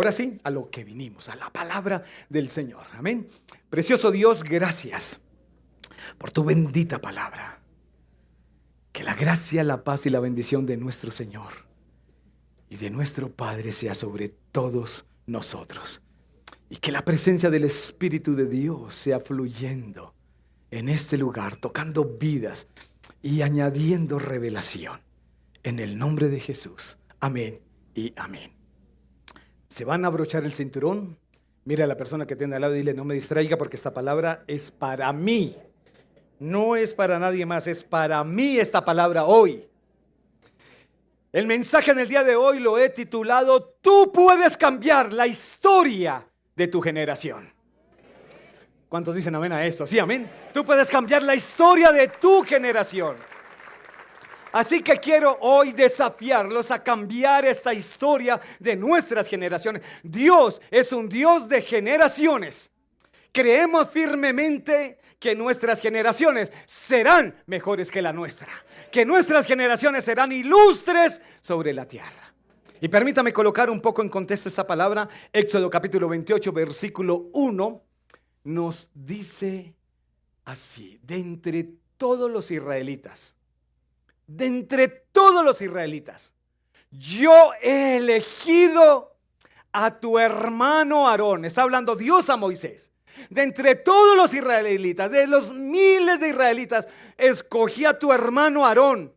Ahora sí, a lo que vinimos, a la palabra del Señor. Amén. Precioso Dios, gracias por tu bendita palabra. Que la gracia, la paz y la bendición de nuestro Señor y de nuestro Padre sea sobre todos nosotros. Y que la presencia del Espíritu de Dios sea fluyendo en este lugar, tocando vidas y añadiendo revelación. En el nombre de Jesús. Amén y amén. ¿Se van a abrochar el cinturón? Mira a la persona que tiene al lado y dile: no me distraiga, porque esta palabra es para mí. No es para nadie más, es para mí esta palabra hoy. El mensaje en el día de hoy lo he titulado: tú puedes cambiar la historia de tu generación. ¿Cuántos dicen amén a esto? Sí, amén. Tú puedes cambiar la historia de tu generación. Así que quiero hoy desafiarlos a cambiar esta historia de nuestras generaciones. Dios es un Dios de generaciones. Creemos firmemente que nuestras generaciones serán mejores que la nuestra, que nuestras generaciones serán ilustres sobre la tierra. Y permítame colocar un poco en contexto esa palabra. Éxodo capítulo 28, versículo 1, nos dice así: de entre todos los israelitas, yo he elegido a tu hermano Aarón. Está hablando Dios a Moisés. De entre todos los israelitas, de los miles de israelitas, escogí a tu hermano Aarón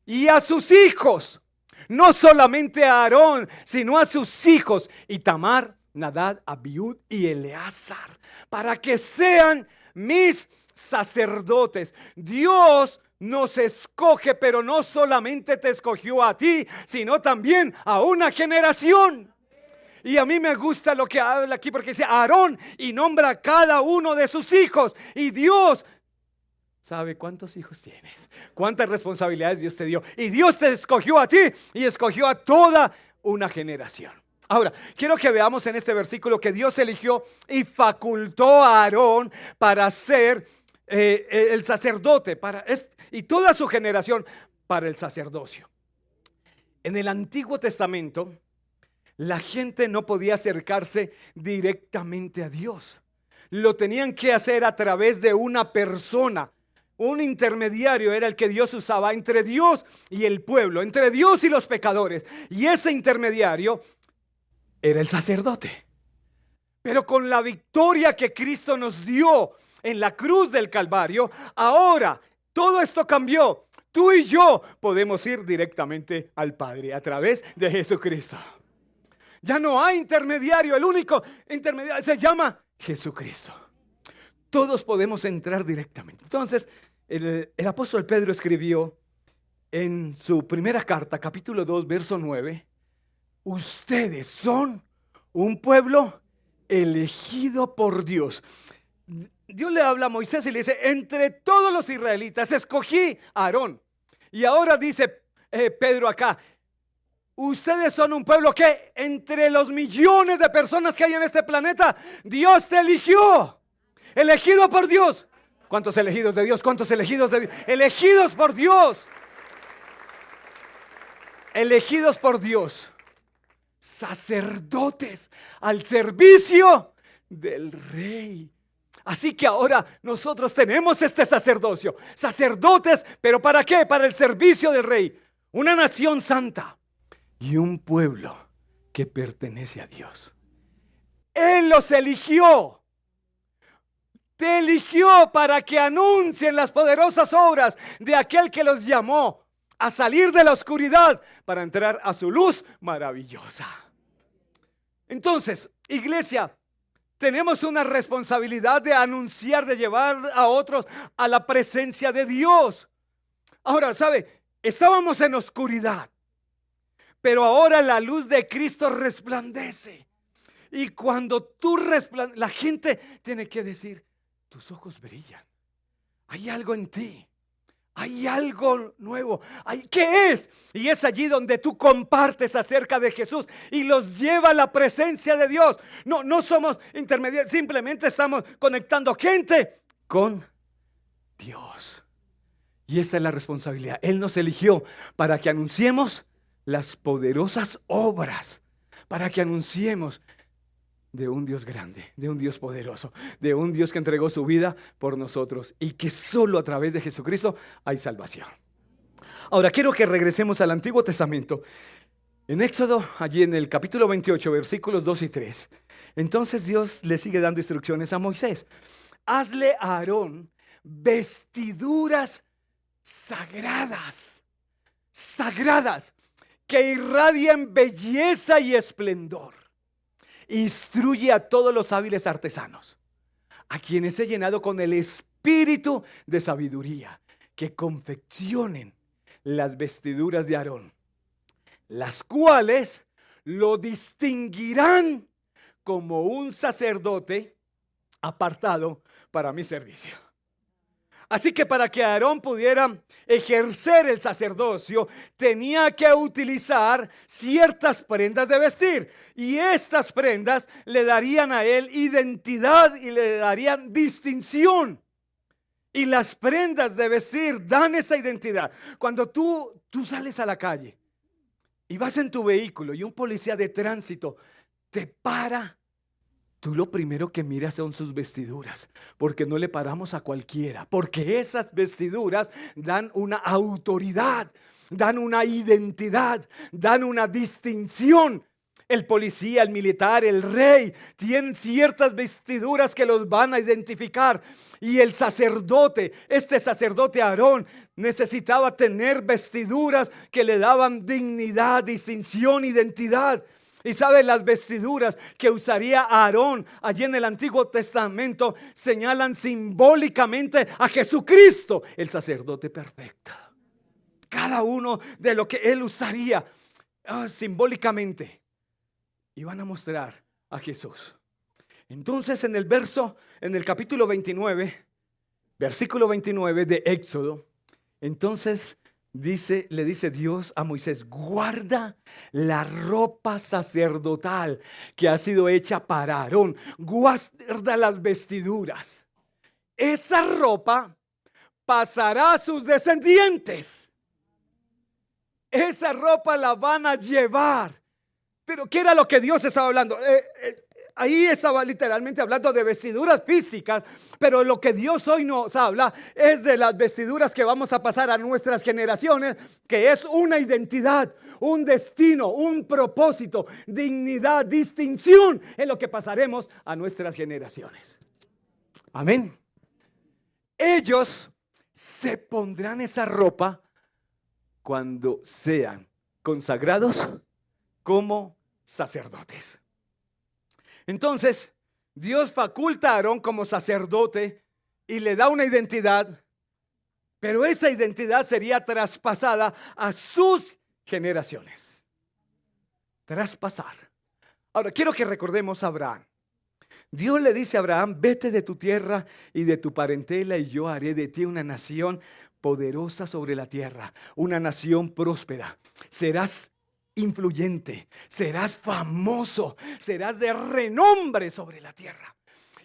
y a sus hijos. No solamente a Aarón, sino a sus hijos, Itamar, Nadab, Abiud y Eleazar, para que sean mis sacerdotes. Dios nos escoge, pero no solamente te escogió a ti, sino también a una generación. Y a mí me gusta lo que habla aquí, porque dice Aarón y nombra a cada uno de sus hijos. Y Dios sabe cuántos hijos tienes, cuántas responsabilidades Dios te dio. Y Dios te escogió a ti y escogió a toda una generación. Ahora, quiero que veamos en este versículo que Dios eligió y facultó a Aarón para ser el sacerdote y toda su generación para el sacerdocio. En el Antiguo Testamento, la gente no podía acercarse directamente a Dios. Lo tenían que hacer a través de una persona. Un intermediario era el que Dios usaba entre Dios y el pueblo, entre Dios y los pecadores. Y ese intermediario era el sacerdote. Pero con la victoria que Cristo nos dio en la cruz del Calvario, ahora todo esto cambió. Tú y yo podemos ir directamente al Padre a través de Jesucristo. Ya no hay intermediario, el único intermediario se llama Jesucristo. Todos podemos entrar directamente. Entonces, el apóstol Pedro escribió en su primera carta, capítulo 2, verso 9: ustedes son un pueblo elegido por Dios. Dios le habla a Moisés y le dice: entre todos los israelitas escogí a Aarón. Y ahora dice Pedro acá: ustedes son un pueblo que entre los millones de personas que hay en este planeta, Dios te eligió. Elegido por Dios. ¿Cuántos elegidos de Dios? ¿Cuántos elegidos de Dios? Elegidos por Dios. Elegidos por Dios. Sacerdotes al servicio del Rey. Así que ahora nosotros tenemos este sacerdocio. Sacerdotes, ¿pero para qué? Para el servicio del Rey. Una nación santa y un pueblo que pertenece a Dios. Él los eligió. Te eligió para que anuncien las poderosas obras de aquel que los llamó a salir de la oscuridad para entrar a su luz maravillosa. Entonces, iglesia, tenemos una responsabilidad de anunciar, de llevar a otros a la presencia de Dios. Ahora, ¿sabe? Estábamos en oscuridad, pero ahora la luz de Cristo resplandece. Y cuando tú resplandeces, la gente tiene que decir: tus ojos brillan. Hay algo en ti. Hay algo nuevo. ¿Qué es? Y es allí donde tú compartes acerca de Jesús y los lleva a la presencia de Dios. No somos intermediarios, simplemente estamos conectando gente con Dios. Y esta es la responsabilidad. Él nos eligió para que anunciemos las poderosas obras, para que anunciemos de un Dios grande, de un Dios poderoso, de un Dios que entregó su vida por nosotros y que solo a través de Jesucristo hay salvación. Ahora quiero que regresemos al Antiguo Testamento. En Éxodo, allí en el capítulo 28, versículos 2 y 3. Entonces Dios le sigue dando instrucciones a Moisés. Hazle a Aarón vestiduras sagradas, que irradien belleza y esplendor. Instruye a todos los hábiles artesanos, a quienes he llenado con el espíritu de sabiduría, que confeccionen las vestiduras de Aarón, las cuales lo distinguirán como un sacerdote apartado para mi servicio. Así que para que Aarón pudiera ejercer el sacerdocio, tenía que utilizar ciertas prendas de vestir. Y estas prendas le darían a él identidad y le darían distinción. Y las prendas de vestir dan esa identidad. Cuando tú sales a la calle y vas en tu vehículo y un policía de tránsito te para, tú lo primero que miras son sus vestiduras, porque no le paramos a cualquiera, porque esas vestiduras dan una autoridad, dan una identidad, dan una distinción. El policía, el militar, el rey tienen ciertas vestiduras que los van a identificar. Y el sacerdote, este sacerdote Aarón, necesitaba tener vestiduras que le daban dignidad, distinción, identidad. Y sabe, las vestiduras que usaría Aarón allí en el Antiguo Testamento señalan simbólicamente a Jesucristo, el sacerdote perfecto. Cada uno de lo que él usaría simbólicamente iban a mostrar a Jesús. Entonces en el capítulo 29, versículo 29 de Éxodo, entonces le dice Dios a Moisés: guarda la ropa sacerdotal que ha sido hecha para Aarón, guarda las vestiduras. Esa ropa pasará a sus descendientes. Esa ropa la van a llevar. Pero ¿qué era lo que Dios estaba hablando? Ahí estaba literalmente hablando de vestiduras físicas, pero lo que Dios hoy nos habla es de las vestiduras que vamos a pasar a nuestras generaciones, que es una identidad, un destino, un propósito, dignidad, distinción en lo que pasaremos a nuestras generaciones. Amén. Ellos se pondrán esa ropa cuando sean consagrados como sacerdotes. Entonces, Dios faculta a Aarón como sacerdote y le da una identidad, pero esa identidad sería traspasada a sus generaciones. Traspasar. Ahora, quiero que recordemos a Abraham. Dios le dice a Abraham: vete de tu tierra y de tu parentela y yo haré de ti una nación poderosa sobre la tierra, una nación próspera. Serás influyente, serás famoso, serás de renombre sobre la tierra.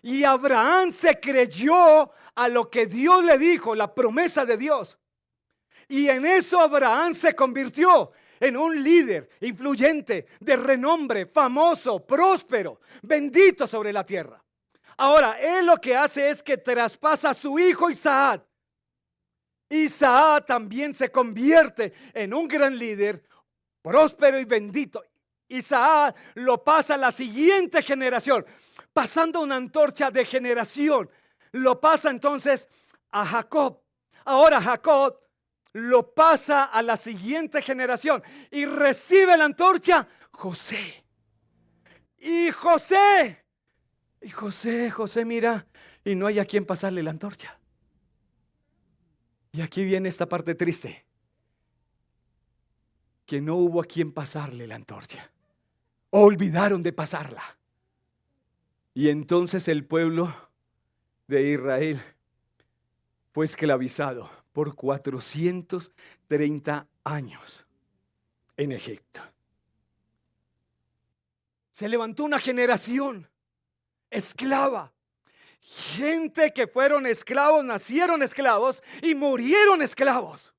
Y Abraham se creyó a lo que Dios le dijo, la promesa de Dios. Y en eso Abraham se convirtió en un líder influyente, de renombre, famoso, próspero, bendito sobre la tierra. Ahora, él lo que hace es que traspasa a su hijo Isaac. Isaac también se convierte en un gran líder, próspero y bendito. Isaac lo pasa a la siguiente generación, pasando una antorcha de generación. Lo pasa entonces a Jacob. Ahora Jacob lo pasa a la siguiente generación y recibe la antorcha José. Y José mira, y no hay a quien pasarle la antorcha. Y aquí viene esta parte triste, que no hubo a quien pasarle la antorcha. Olvidaron de pasarla. Y entonces el pueblo de Israel fue esclavizado por 430 años en Egipto. Se levantó una generación esclava. Gente que fueron esclavos, nacieron esclavos y murieron esclavos.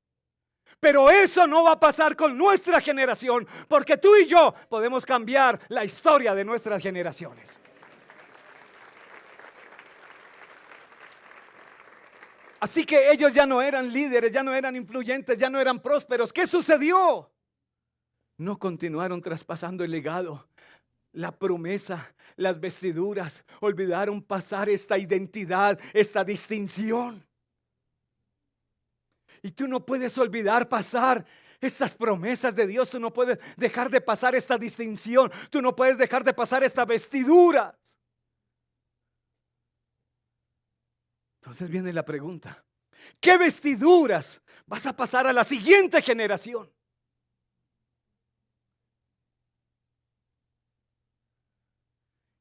Pero eso no va a pasar con nuestra generación, porque tú y yo podemos cambiar la historia de nuestras generaciones. Así que ellos ya no eran líderes, ya no eran influyentes, ya no eran prósperos. ¿Qué sucedió? No continuaron traspasando el legado, la promesa, las vestiduras. Olvidaron pasar esta identidad, esta distinción. Y tú no puedes olvidar pasar estas promesas de Dios. Tú no puedes dejar de pasar esta distinción. Tú no puedes dejar de pasar estas vestiduras. Entonces viene la pregunta: ¿qué vestiduras vas a pasar a la siguiente generación?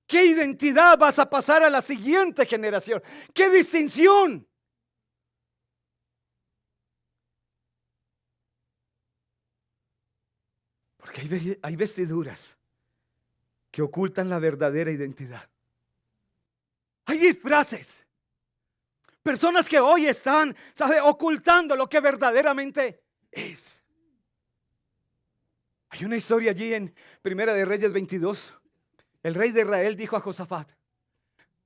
¿Qué identidad vas a pasar a la siguiente generación? ¿Qué distinción? Porque hay vestiduras que ocultan la verdadera identidad. Hay disfraces. Personas que hoy están, ocultando lo que verdaderamente es. Hay una historia allí en Primera de Reyes 22. El rey de Israel dijo a Josafat: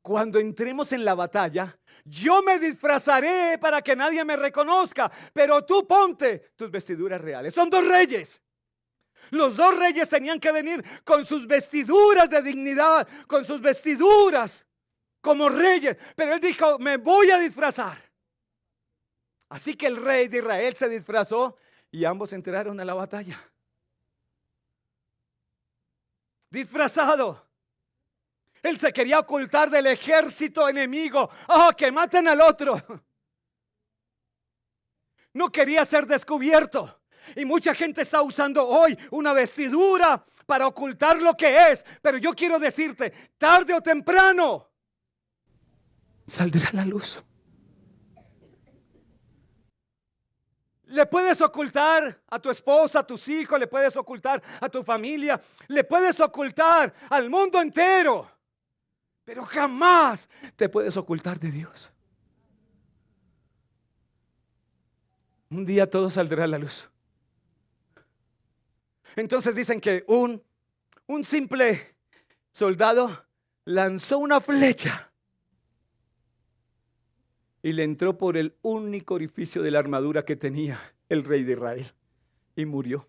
cuando entremos en la batalla, yo me disfrazaré para que nadie me reconozca, pero tú ponte tus vestiduras reales. Son dos reyes. Los dos reyes tenían que venir con sus vestiduras de dignidad, con sus vestiduras como reyes. Pero él dijo: me voy a disfrazar. Así que el rey de Israel se disfrazó y ambos entraron a la batalla. Disfrazado. Él se quería ocultar del ejército enemigo. ¡Oh, que maten al otro! No quería ser descubierto. Y mucha gente está usando hoy una vestidura para ocultar lo que es. Pero yo quiero decirte, tarde o temprano saldrá la luz. Le puedes ocultar a tu esposa, a tus hijos, le puedes ocultar a tu familia, le puedes ocultar al mundo entero, pero jamás te puedes ocultar de Dios. Un día todo saldrá a la luz. Entonces dicen que un simple soldado lanzó una flecha y le entró por el único orificio de la armadura que tenía el rey de Israel y murió.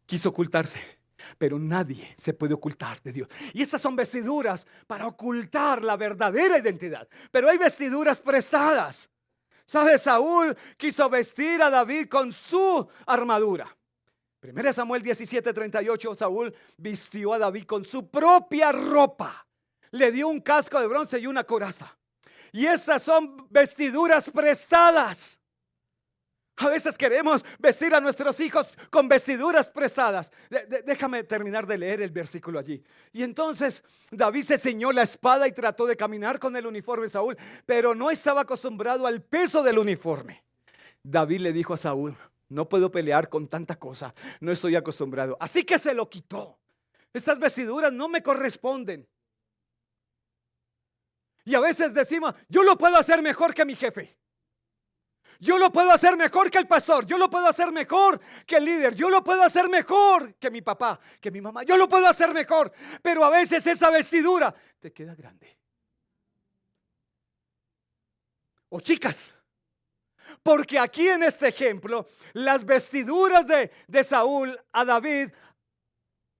Quiso ocultarse, pero nadie se puede ocultar de Dios. Y estas son vestiduras para ocultar la verdadera identidad. Pero hay vestiduras prestadas. ¿Sabes? Saúl quiso vestir a David con su armadura. 1 Samuel 17:38, Saúl vistió a David con su propia ropa. Le dio un casco de bronce y una coraza. Y estas son vestiduras prestadas. A veces queremos vestir a nuestros hijos con vestiduras prestadas. Déjame terminar de leer el versículo allí. Y entonces David se ceñó la espada y trató de caminar con el uniforme de Saúl, pero no estaba acostumbrado al peso del uniforme. David le dijo a Saúl: no puedo pelear con tanta cosa, no estoy acostumbrado. Así que se lo quitó. Estas vestiduras no me corresponden. Y a veces decimos: yo lo puedo hacer mejor que mi jefe. Yo lo puedo hacer mejor que el pastor. Yo lo puedo hacer mejor que el líder. Yo lo puedo hacer mejor que mi papá, que mi mamá. Yo lo puedo hacer mejor. Pero a veces esa vestidura te queda grande. O chicas. Porque aquí en este ejemplo, las vestiduras de Saúl a David,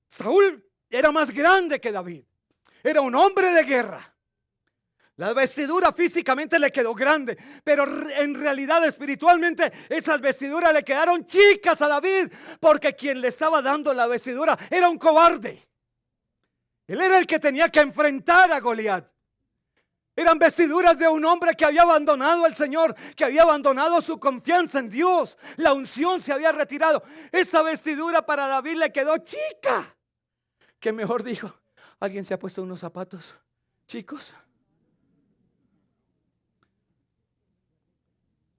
Saúl era más grande que David. Era un hombre de guerra. La vestidura físicamente le quedó grande, pero en realidad espiritualmente esas vestiduras le quedaron chicas a David, porque quien le estaba dando la vestidura era un cobarde. Él era el que tenía que enfrentar a Goliat. Eran vestiduras de un hombre que había abandonado al Señor, que había abandonado su confianza en Dios. La unción se había retirado. Esa vestidura para David le quedó chica. ¿Qué mejor dijo? ¿Alguien se ha puesto unos zapatos chicos?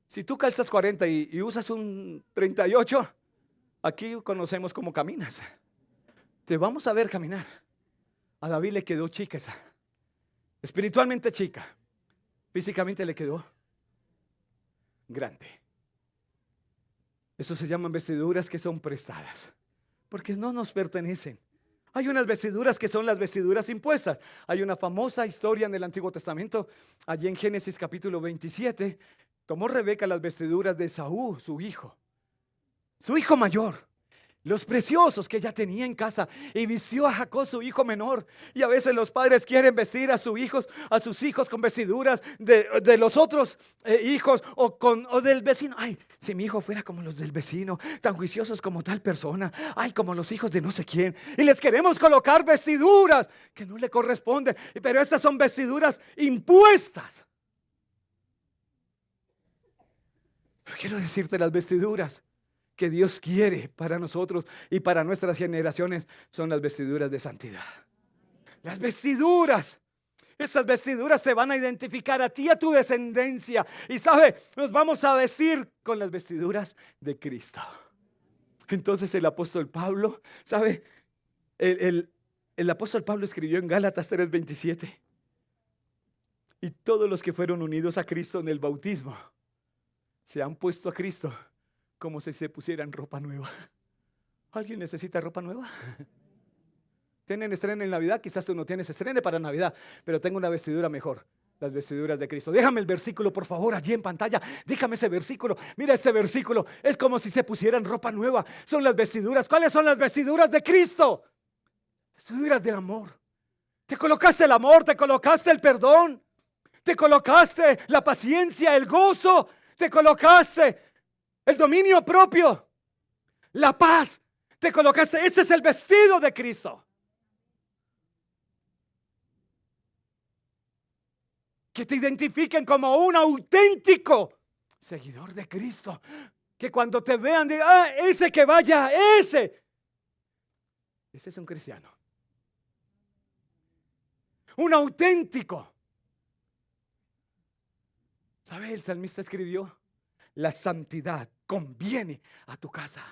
Si tú calzas 40 y usas un 38, aquí conocemos cómo caminas. Te vamos a ver caminar. A David le quedó chica esa. Espiritualmente chica. Físicamente le quedó grande. Eso se llaman vestiduras que son prestadas, porque no nos pertenecen. Hay unas vestiduras que son las vestiduras impuestas. Hay una famosa historia en el Antiguo Testamento, allí en Génesis capítulo 27. Tomó Rebeca las vestiduras de Esaú, su hijo mayor, los preciosos que ella tenía en casa, y vistió a Jacob, su hijo menor. Y a veces los padres quieren vestir a sus hijos con vestiduras de los otros hijos o del vecino. Ay, si mi hijo fuera como los del vecino, tan juiciosos como tal persona. Ay, como los hijos de no sé quién. Y les queremos colocar vestiduras que no le corresponden, pero estas son vestiduras impuestas. Pero quiero decirte, las vestiduras que Dios quiere para nosotros y para nuestras generaciones son las vestiduras de santidad. Las vestiduras, estas vestiduras te van a identificar a ti y a tu descendencia. Y sabe, nos vamos a vestir con las vestiduras de Cristo. Entonces el apóstol Pablo, sabe, el apóstol Pablo escribió en Gálatas 3:27: y todos los que fueron unidos a Cristo en el bautismo se han puesto a Cristo como si se pusieran ropa nueva. ¿Alguien necesita ropa nueva? ¿Tienen estreno en Navidad? Quizás tú no tienes estreno para Navidad, pero tengo una vestidura mejor, las vestiduras de Cristo. Déjame el versículo, por favor, allí en pantalla. Déjame ese versículo. Mira este versículo. Es como si se pusieran ropa nueva. Son las vestiduras. ¿Cuáles son las vestiduras de Cristo? Vestiduras del amor. Te colocaste el amor, te colocaste el perdón, te colocaste la paciencia, el gozo, te colocaste el dominio propio, la paz, te colocaste. Ese es el vestido de Cristo. Que te identifiquen como un auténtico seguidor de Cristo. Que cuando te vean digan: ese que vaya, ese es un cristiano. Un auténtico. ¿Sabe? El salmista escribió: la santidad conviene a tu casa.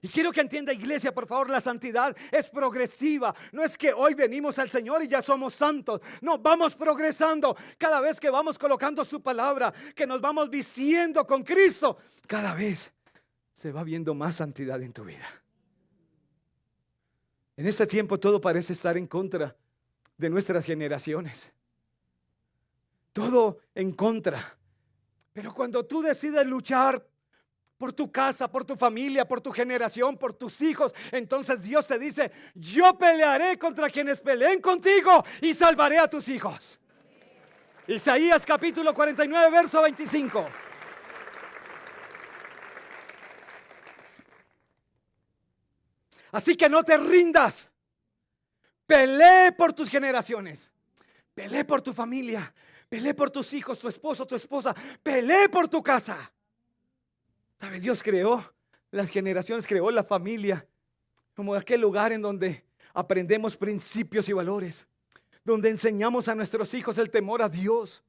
Y quiero que entienda, iglesia, por favor, la santidad es progresiva. No es que hoy venimos al Señor y ya somos santos. No, vamos progresando. Cada vez que vamos colocando su palabra, que nos vamos vistiendo con Cristo, cada vez se va viendo más santidad en tu vida. En este tiempo todo parece estar en contra de nuestras generaciones. Todo en contra. Pero cuando tú decides luchar por tu casa, por tu familia, por tu generación, por tus hijos, entonces Dios te dice: yo pelearé contra quienes peleen contigo y salvaré a tus hijos. Isaías capítulo 49, verso 25. Así que no te rindas. Pelee por tus generaciones. Pelee por tu familia. Pelee por tus hijos, tu esposo, tu esposa. Pelee por tu casa. ¿Sabe? Dios creó las generaciones, creó la familia como aquel lugar en donde aprendemos principios y valores, donde enseñamos a nuestros hijos el temor a Dios,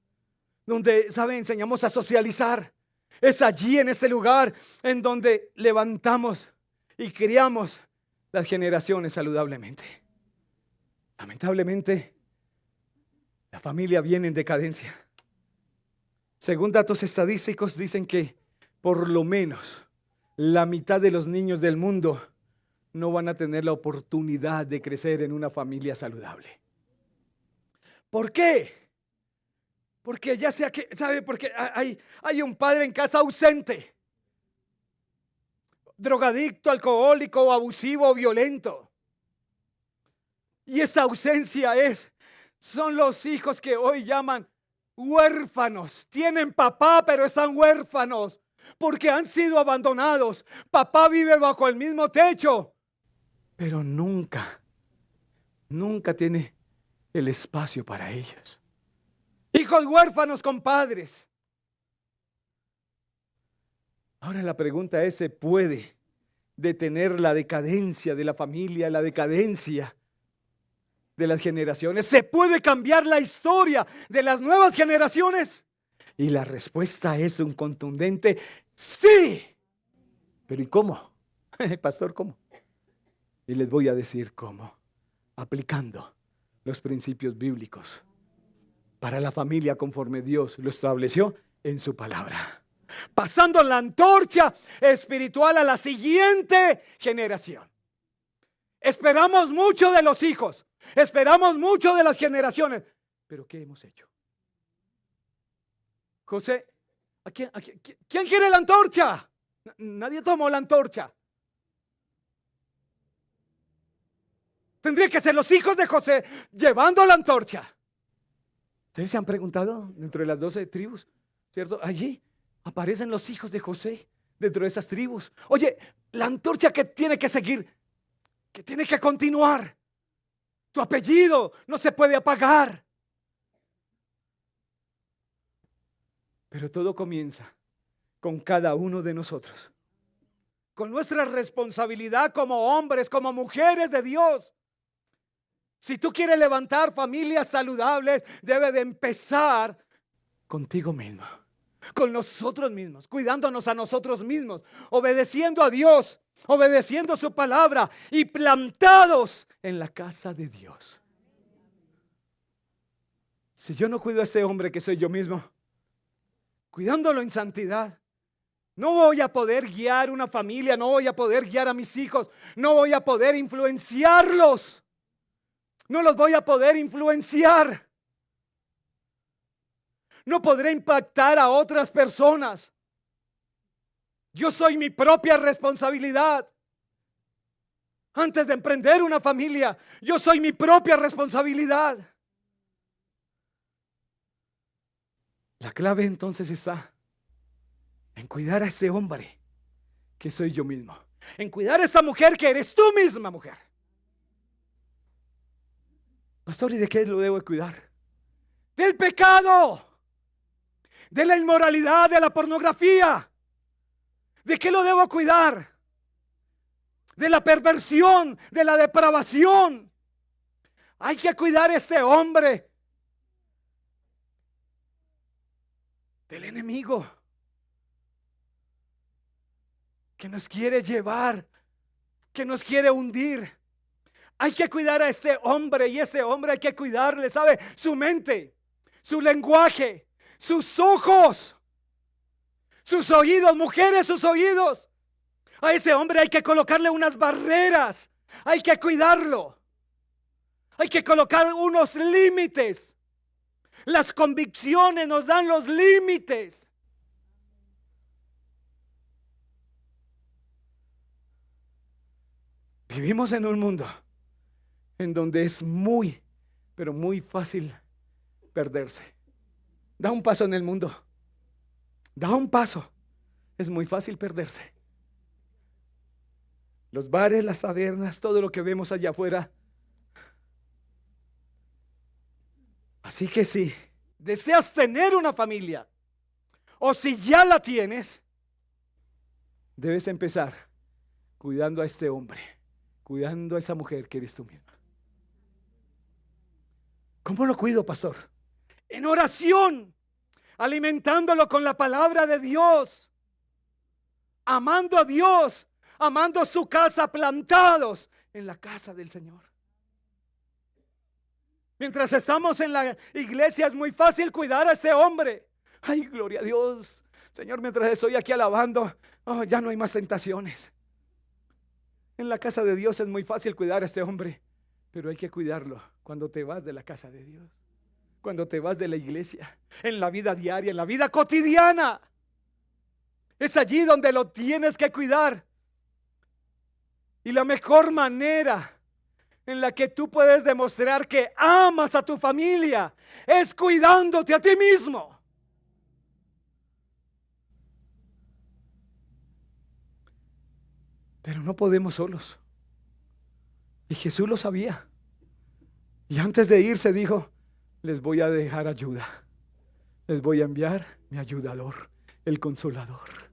donde, ¿sabe?, enseñamos a socializar. Es allí, en este lugar, en donde levantamos y criamos las generaciones saludablemente. Lamentablemente, la familia viene en decadencia. Según datos estadísticos, dicen que por lo menos la mitad de los niños del mundo no van a tener la oportunidad de crecer en una familia saludable. ¿Por qué? Porque ya sea que, ¿sabe? Porque hay un padre en casa ausente, drogadicto, alcohólico, abusivo, violento. Y esta ausencia son los hijos que hoy llaman huérfanos. Tienen papá, pero están huérfanos porque han sido abandonados. Papá vive bajo el mismo techo, pero nunca tiene el espacio para ellos. Hijos huérfanos con padres. Ahora la pregunta es: ¿se puede detener la decadencia de la familia, la decadencia de las generaciones? ¿Se puede cambiar la historia de las nuevas generaciones? Y la respuesta es un contundente sí. Pero ¿y cómo? Pastor, ¿cómo? Y les voy a decir cómo. Aplicando los principios bíblicos para la familia conforme Dios lo estableció en su palabra. pasando la antorcha espiritual a la siguiente generación. Esperamos mucho de los hijos, esperamos mucho de las generaciones, pero ¿qué hemos hecho? José, ¿quién quiere la antorcha? Nadie tomó la antorcha. Tendría que ser los hijos de José llevando la antorcha. ¿Ustedes se han preguntado dentro de las 12 tribus? ¿Cierto? Allí aparecen los hijos de José dentro de esas tribus. Oye, la antorcha que tiene que seguir, que tiene que continuar. Tu apellido no se puede apagar. Pero todo comienza con cada uno de nosotros, con nuestra responsabilidad como hombres, como mujeres de Dios. Si tú quieres levantar familias saludables, debe de empezar contigo mismo, con nosotros mismos, cuidándonos a nosotros mismos, obedeciendo a Dios, obedeciendo su palabra y plantados en la casa de Dios. Si yo no cuido a este hombre que soy yo mismo, cuidándolo en santidad, no voy a poder guiar una familia, no voy a poder guiar a mis hijos, no voy a poder influenciarlos. No los voy a poder influenciar. No podré impactar a otras personas. Yo soy mi propia responsabilidad. Antes de emprender una familia, yo soy mi propia responsabilidad. La clave entonces está en cuidar a ese hombre que soy yo mismo, en cuidar a esta mujer que eres tú misma, mujer. Pastor, ¿y de qué lo debo de cuidar? Del pecado, de la inmoralidad, de la pornografía. ¿De qué lo debo cuidar? De la perversión, de la depravación. Hay que cuidar a este hombre del enemigo que nos quiere llevar, que nos quiere hundir. Hay que cuidar a este hombre, y este hombre hay que cuidarle, ¿sabe? Su mente, su lenguaje, sus ojos, sus oídos, mujeres, sus oídos. A ese hombre hay que colocarle unas barreras, hay que cuidarlo. Hay que colocar unos límites. Las convicciones nos dan los límites. Vivimos en un mundo en donde es muy, pero muy fácil perderse. Da un paso en el mundo, da un paso, es muy fácil perderse. Los bares, las tabernas, todo lo que vemos allá afuera. Así que si deseas tener una familia, o si ya la tienes, debes empezar cuidando a este hombre, cuidando a esa mujer que eres tú misma. ¿Cómo lo cuido, pastor? En oración, alimentándolo con la palabra de Dios, amando a Dios, amando su casa, plantados en la casa del Señor. Mientras estamos en la iglesia es muy fácil cuidar a ese hombre. Ay, gloria a Dios, Señor, mientras estoy aquí alabando, ya no hay más tentaciones. En la casa de Dios es muy fácil cuidar a este hombre, pero hay que cuidarlo cuando te vas de la casa de Dios, cuando te vas de la iglesia, en la vida diaria, en la vida cotidiana. Es allí donde lo tienes que cuidar. Y la mejor manera en la que tú puedes demostrar que amas a tu familia es cuidándote a ti mismo. Pero no podemos solos. Y Jesús lo sabía. Y antes de irse dijo: les voy a dejar ayuda. Les voy a enviar mi ayudador, el Consolador.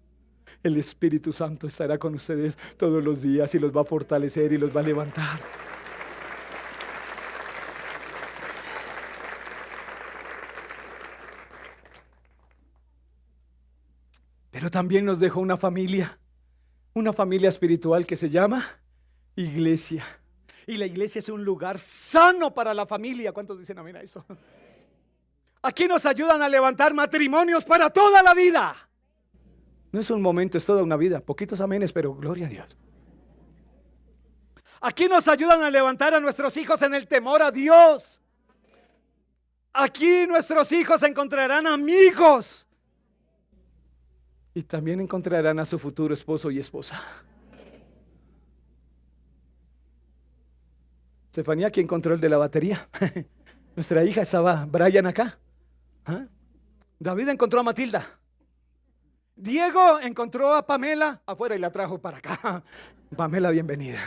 El Espíritu Santo estará con ustedes todos los días y los va a fortalecer y los va a levantar. Pero también nos dejó una familia espiritual que se llama iglesia. Y la iglesia es un lugar sano para la familia. ¿Cuántos dicen amén a eso? Aquí nos ayudan a levantar matrimonios para toda la vida. No es un momento, es toda una vida. Poquitos amenes, pero gloria a Dios. Aquí nos ayudan a levantar a nuestros hijos en el temor a Dios. Aquí nuestros hijos encontrarán amigos. Y también encontrarán a su futuro esposo y esposa. Estefanía, ¿quién encontró el de la batería? Nuestra hija estaba, Brian acá. ¿Ah? David encontró a Matilda. Diego encontró a Pamela afuera y la trajo para acá. Pamela, bienvenida.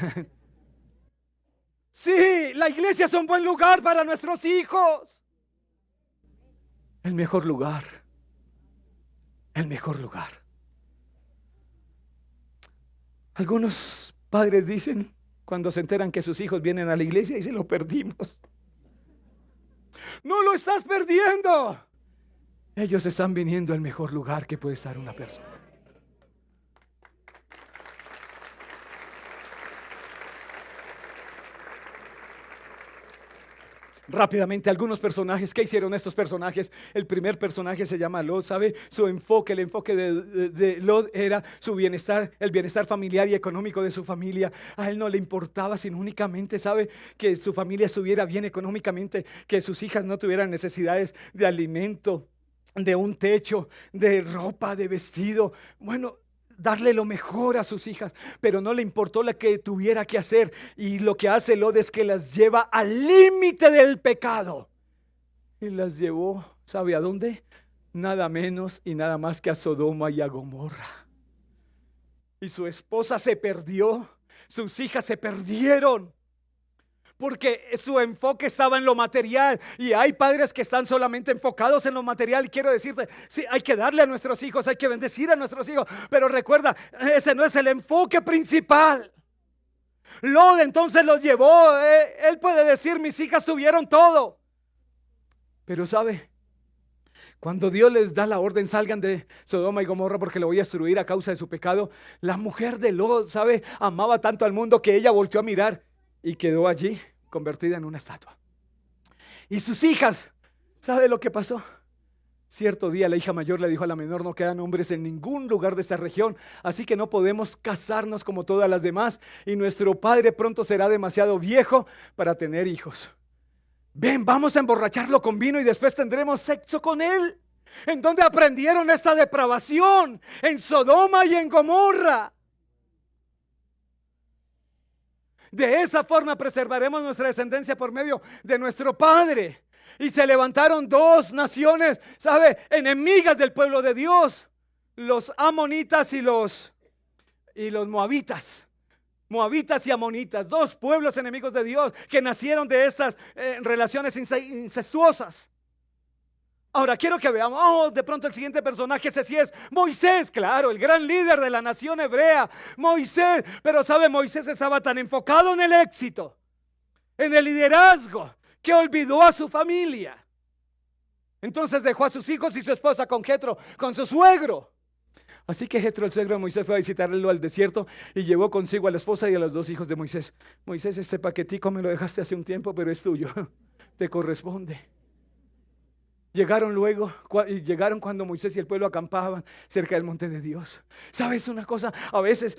Sí, la iglesia es un buen lugar para nuestros hijos. El mejor lugar. El mejor lugar. Algunos padres dicen, cuando se enteran que sus hijos vienen a la iglesia, y se lo perdimos. No lo estás perdiendo. Ellos están viniendo al mejor lugar que puede estar una persona. Rápidamente, algunos personajes. ¿Qué hicieron estos personajes? El primer personaje se llama Lot, ¿sabe? Su enfoque, el enfoque de Lot era su bienestar, el bienestar familiar y económico de su familia. A él no le importaba sino únicamente, ¿sabe? Que su familia estuviera bien económicamente, que sus hijas no tuvieran necesidades de alimento, de un techo, de ropa, de vestido. Bueno, darle lo mejor a sus hijas, pero no le importó lo que tuviera que hacer. Y lo que hace Lot es que las lleva al límite del pecado. Y las llevó, ¿sabe a dónde? Nada menos y nada más que a Sodoma y a Gomorra. Y su esposa se perdió, sus hijas se perdieron, porque su enfoque estaba en lo material. Y hay padres que están solamente enfocados en lo material. Y quiero decirte, sí, hay que darle a nuestros hijos, hay que bendecir a nuestros hijos, pero recuerda, ese no es el enfoque principal. Lot entonces los llevó. Él puede decir, mis hijas tuvieron todo. Pero sabe, cuando Dios les da la orden, salgan de Sodoma y Gomorra porque lo voy a destruir a causa de su pecado, la mujer de Lot, sabe, amaba tanto al mundo que ella volteó a mirar y quedó allí convertida en una estatua. Y sus hijas, ¿sabe lo que pasó? Cierto día la hija mayor le dijo a la menor, no quedan hombres en ningún lugar de esta región, así que no podemos casarnos como todas las demás, y nuestro padre pronto será demasiado viejo para tener hijos. Ven, vamos a emborracharlo con vino y después tendremos sexo con él. ¿En dónde aprendieron esta depravación? En Sodoma y en Gomorra. De esa forma preservaremos nuestra descendencia por medio de nuestro Padre. Y se levantaron dos naciones, ¿sabe? Enemigas del pueblo de Dios. Los amonitas y los moabitas. Moabitas y amonitas, dos pueblos enemigos de Dios que nacieron de estas relaciones incestuosas. Ahora quiero que veamos, de pronto el siguiente personaje, ese sí es Moisés, claro, el gran líder de la nación hebrea, Moisés. Pero sabe, Moisés estaba tan enfocado en el éxito, en el liderazgo, que olvidó a su familia. Entonces dejó a sus hijos y su esposa con Jetro, con su suegro. Así que Jetro, el suegro de Moisés, fue a visitarlo al desierto y llevó consigo a la esposa y a los dos hijos de Moisés. Moisés, este paquetico me lo dejaste hace un tiempo, pero es tuyo, te corresponde. Llegaron cuando Moisés y el pueblo acampaban cerca del monte de Dios. ¿Sabes una cosa? A veces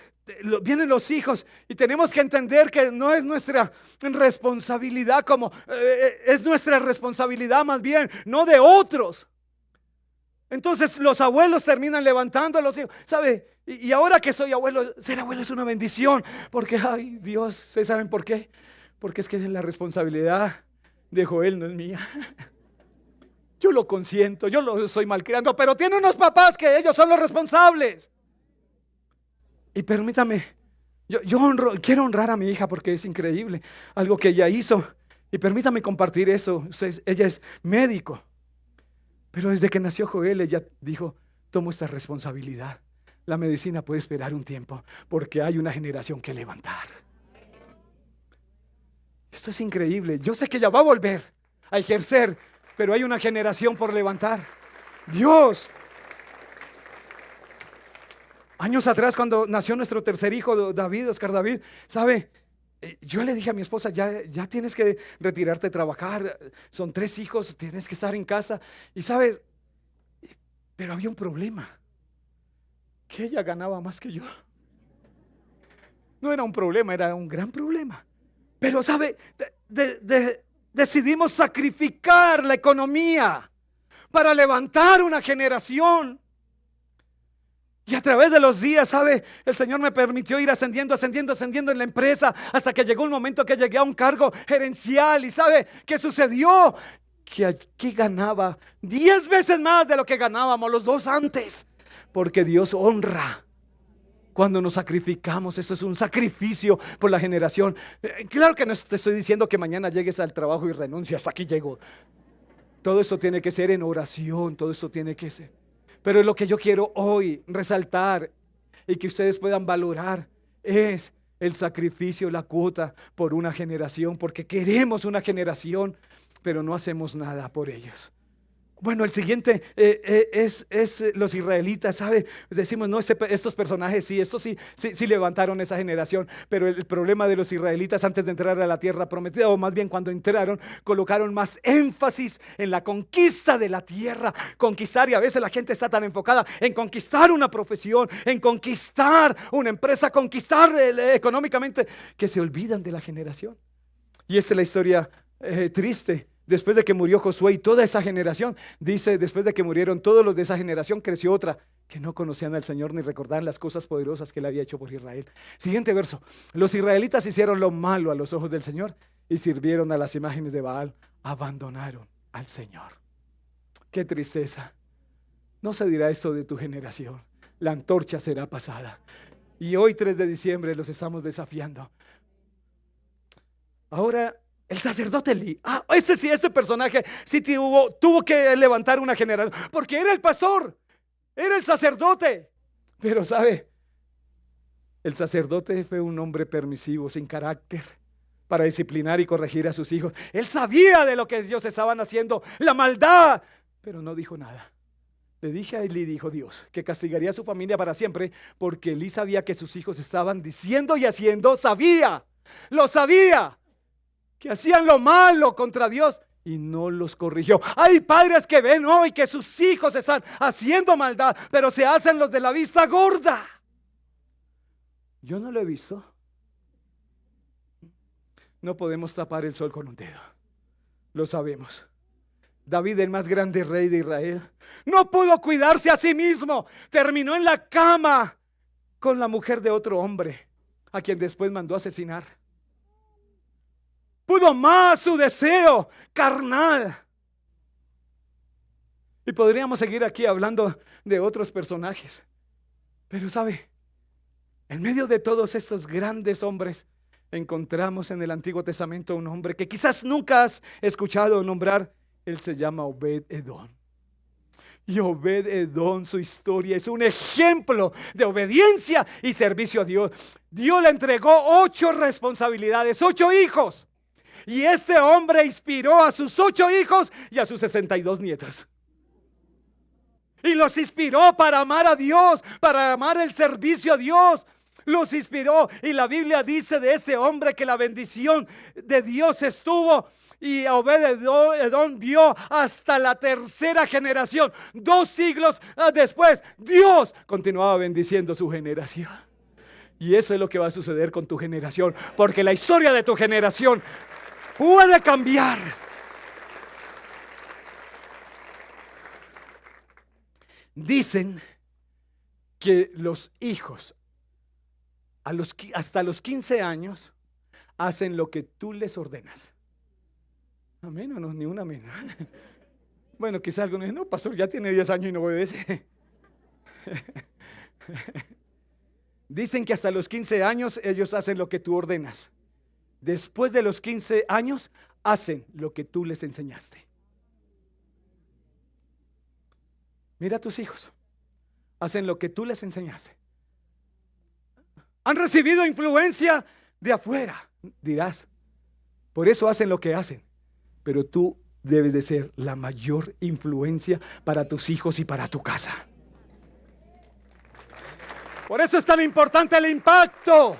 vienen los hijos y tenemos que entender que no es nuestra responsabilidad, es nuestra responsabilidad más bien, no de otros. Entonces los abuelos terminan levantando a los hijos. ¿Sabe? Y ahora que soy abuelo, ser abuelo es una bendición. Porque, ay Dios, ¿ustedes saben por qué? Porque es que la responsabilidad de Joel no es mía. Yo lo consiento, yo lo estoy malcriando, pero tiene unos papás que ellos son los responsables. Y permítame, yo quiero honrar a mi hija porque es increíble algo que ella hizo. Y permítame compartir eso. Ella es médico, pero desde que nació Joel, ella dijo, tomo esta responsabilidad. La medicina puede esperar un tiempo porque hay una generación que levantar. Esto es increíble. Yo sé que ella va a volver a ejercer, pero hay una generación por levantar. Dios. Años atrás, cuando nació nuestro tercer hijo, David, Oscar David, ¿sabe? Yo le dije a mi esposa, ya tienes que retirarte a trabajar. Son 3 hijos, tienes que estar en casa. Y sabes, pero había un problema. que ella ganaba más que yo. No era un problema, era un gran problema. Pero sabe, decidimos sacrificar la economía para levantar una generación. Y a través de los días, ¿sabe? El Señor me permitió ir ascendiendo en la empresa, hasta que llegó un momento que llegué a un cargo gerencial. ¿Y sabe qué sucedió? Que aquí ganaba 10 veces más de lo que ganábamos los dos antes. Porque Dios honra cuando nos sacrificamos. Eso es un sacrificio por la generación. Claro que no te estoy diciendo que mañana llegues al trabajo y renuncies. Hasta aquí llego. Todo eso tiene que ser en oración. Todo eso tiene que ser. Pero lo que yo quiero hoy resaltar y que ustedes puedan valorar es el sacrificio, la cuota por una generación, porque queremos una generación, pero no hacemos nada por ellos. Bueno, el siguiente es los israelitas, ¿sabe? Decimos, no, estos personajes sí, estos sí levantaron esa generación, pero el problema de los israelitas antes de entrar a la tierra prometida, o más bien cuando entraron, colocaron más énfasis en la conquista de la tierra, conquistar, y a veces la gente está tan enfocada en conquistar una profesión, en conquistar una empresa, conquistar económicamente, que se olvidan de la generación. Y esta es la historia triste. Después de que murió Josué y toda esa generación, dice, después de que murieron todos los de esa generación, creció otra que no conocían al Señor ni recordaban las cosas poderosas que Él había hecho por Israel. Siguiente verso. Los israelitas hicieron lo malo a los ojos del Señor y sirvieron a las imágenes de Baal. Abandonaron al Señor. Qué tristeza. No se dirá eso de tu generación. La antorcha será pasada. Y hoy 3 de diciembre los estamos desafiando. Ahora el sacerdote Elí, este personaje sí tuvo que levantar una generación, porque era el pastor, era el sacerdote. Pero sabe, el sacerdote fue un hombre permisivo, sin carácter, para disciplinar y corregir a sus hijos. Él sabía de lo que ellos estaban haciendo, la maldad, pero no dijo nada. Le dije a Elí, dijo Dios, que castigaría a su familia para siempre, porque Elí sabía que sus hijos estaban diciendo y haciendo, lo sabía, que hacían lo malo contra Dios y no los corrigió. Hay padres que ven hoy que sus hijos están haciendo maldad, pero se hacen los de la vista gorda. Yo no lo he visto. No podemos tapar el sol con un dedo. Lo sabemos. David, el más grande rey de Israel, no pudo cuidarse a sí mismo. Terminó en la cama con la mujer de otro hombre, a quien después mandó asesinar. Pudo más su deseo carnal. Y podríamos seguir aquí hablando de otros personajes. Pero sabe, en medio de todos estos grandes hombres, encontramos en el Antiguo Testamento un hombre que quizás nunca has escuchado nombrar. Él se llama Obed-Edom. Y Obed-Edom, su historia es un ejemplo de obediencia y servicio a Dios. Dios le entregó 8 responsabilidades, 8 hijos. Y este hombre inspiró a sus 8 hijos y a sus 62 nietos. Y los inspiró para amar a Dios, para amar el servicio a Dios. Los inspiró, y la Biblia dice de ese hombre que la bendición de Dios estuvo, y Obed-Edom vio hasta la 3ª generación. 2 siglos después, Dios continuaba bendiciendo su generación. Y eso es lo que va a suceder con tu generación, porque la historia de tu generación puede cambiar. Dicen que los hijos hasta los 15 años hacen lo que tú les ordenas. Amén o no, ni un amén. Bueno, quizás algunos dicen, no, pastor, ya tiene 10 años y no obedece. Dicen que hasta los 15 años ellos hacen lo que tú ordenas. Después de los 15 años hacen lo que tú les enseñaste. Mira a tus hijos, hacen lo que tú les enseñaste. Han recibido influencia de afuera, dirás. Por eso hacen lo que hacen. Pero tú debes de ser la mayor influencia para tus hijos y para tu casa. Por eso es tan importante el impacto.